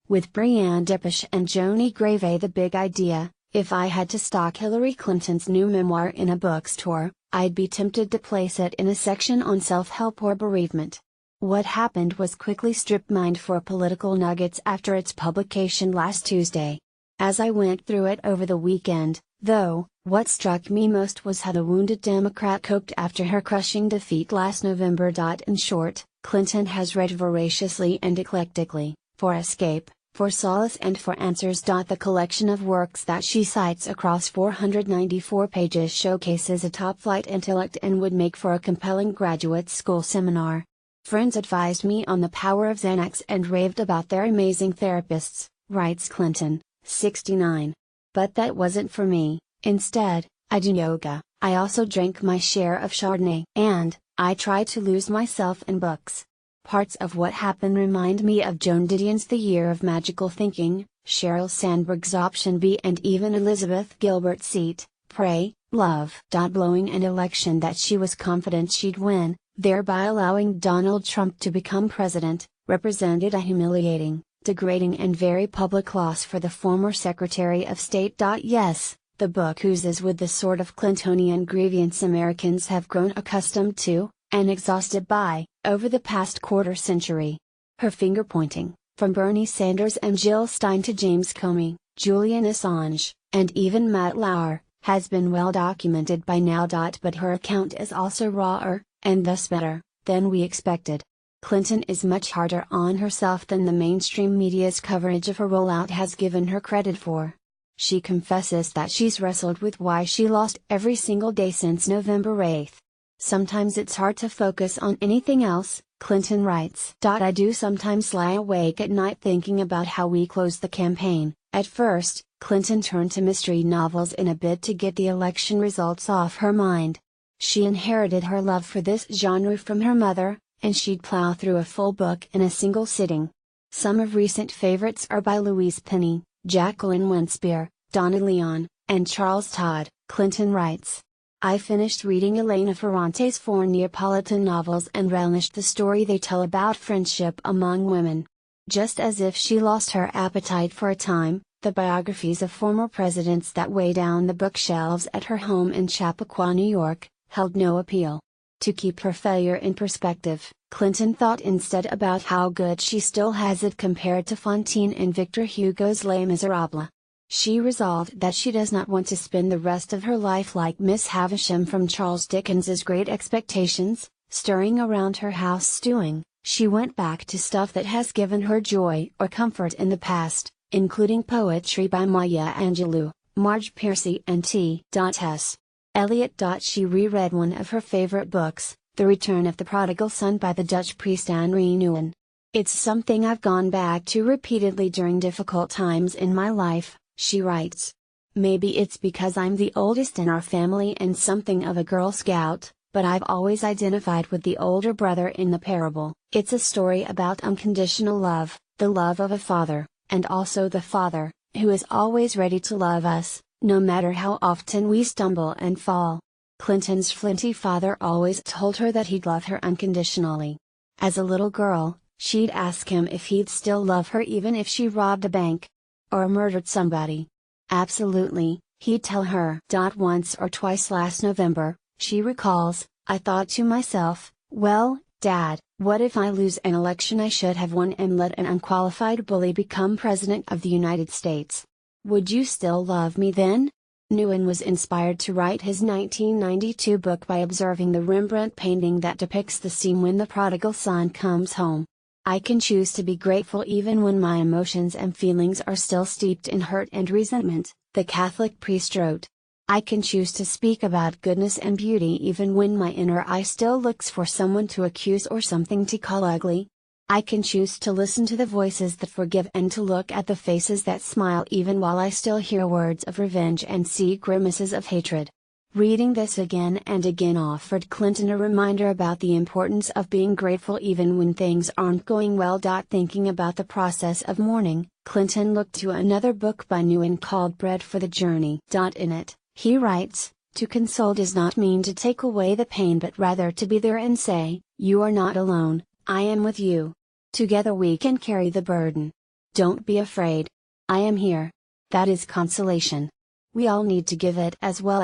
with Brianne Dippish and Joni Grave. The big idea: if I had to stock Hillary Clinton's new memoir in a bookstore, I'd be tempted to place it in a section on self-help or bereavement. What happened was quickly strip-mined for political nuggets after its publication last Tuesday. As I went through it over the weekend, though, what struck me most was how the wounded Democrat coped after her crushing defeat last November. In short, Clinton has read voraciously and eclectically, for escape, for solace and for answers. The collection of works that she cites across 494 pages showcases a top-flight intellect and would make for a compelling graduate school seminar. Friends advised me on the power of Xanax and raved about their amazing therapists, writes Clinton, 69. But that wasn't for me. Instead, I do yoga, I also drank my share of Chardonnay, and I try to lose myself in books. Parts of what happened remind me of Joan Didion's The Year of Magical Thinking, Sheryl Sandberg's Option B, and even Elizabeth Gilbert's Eat, Pray, Love. Blowing an election that she was confident she'd win, thereby allowing Donald Trump to become president, represented a humiliating, degrading and very public loss for the former Secretary of State. Yes, the book oozes with the sort of Clintonian grievance Americans have grown accustomed to, and exhausted by, over the past quarter century. Her finger-pointing, from Bernie Sanders and Jill Stein to James Comey, Julian Assange, and even Matt Lauer, has been well documented by now. But her account is also rawer, and thus better, than we expected. Clinton is much harder on herself than the mainstream media's coverage of her rollout has given her credit for. She confesses that she's wrestled with why she lost every single day since November 8. Sometimes it's hard to focus on anything else, Clinton writes. I do sometimes lie awake at night thinking about how we closed the campaign. At first, Clinton turned to mystery novels in a bid to get the election results off her mind. She inherited her love for this genre from her mother, and she'd plow through a full book in a single sitting. Some of recent favorites are by Louise Penny, Jacqueline Winspear, Donna Leon, and Charles Todd. Clinton writes, I finished reading Elena Ferrante's 4 Neapolitan novels and relished the story they tell about friendship among women. Just as if she lost her appetite for a time, the biographies of former presidents that weigh down the bookshelves at her home in Chappaqua, New York, held no appeal. To keep her failure in perspective, Clinton thought instead about how good she still has it compared to Fantine and Victor Hugo's Les Miserables. She resolved that she does not want to spend the rest of her life like Miss Havisham from Charles Dickens's Great Expectations, stirring around her house stewing. She went back to stuff that has given her joy or comfort in the past, including poetry by Maya Angelou, Marge Piercy and T.S. Eliot. She reread one of her favorite books, The Return of the Prodigal Son by the Dutch priest Henri Nouwen. It's something I've gone back to repeatedly during difficult times in my life, she writes. Maybe it's because I'm the oldest in our family and something of a Girl Scout, but I've always identified with the older brother in the parable. It's a story about unconditional love, the love of a father, and also the father, who is always ready to love us, no matter how often we stumble and fall. Clinton's flinty father always told her that he'd love her unconditionally. As a little girl, she'd ask him if he'd still love her even if she robbed a bank or murdered somebody. Absolutely, he'd tell her. Once or twice last November, she recalls, I thought to myself, well, Dad, what if I lose an election I should have won and let an unqualified bully become President of the United States? Would you still love me then? Nouwen was inspired to write his 1992 book by observing the Rembrandt painting that depicts the scene when the prodigal son comes home. I can choose to be grateful even when my emotions and feelings are still steeped in hurt and resentment, the Catholic priest wrote. I can choose to speak about goodness and beauty even when my inner eye still looks for someone to accuse or something to call ugly. I can choose to listen to the voices that forgive and to look at the faces that smile even while I still hear words of revenge and see grimaces of hatred. Reading this again and again offered Clinton a reminder about the importance of being grateful even when things aren't going well. Thinking about the process of mourning, Clinton looked to another book by Nouwen called Bread for the Journey. In it, he writes, to console does not mean to take away the pain but rather to be there and say, you are not alone, I am with you. Together we can carry the burden. Don't be afraid. I am here. That is consolation. We all need to give it as well.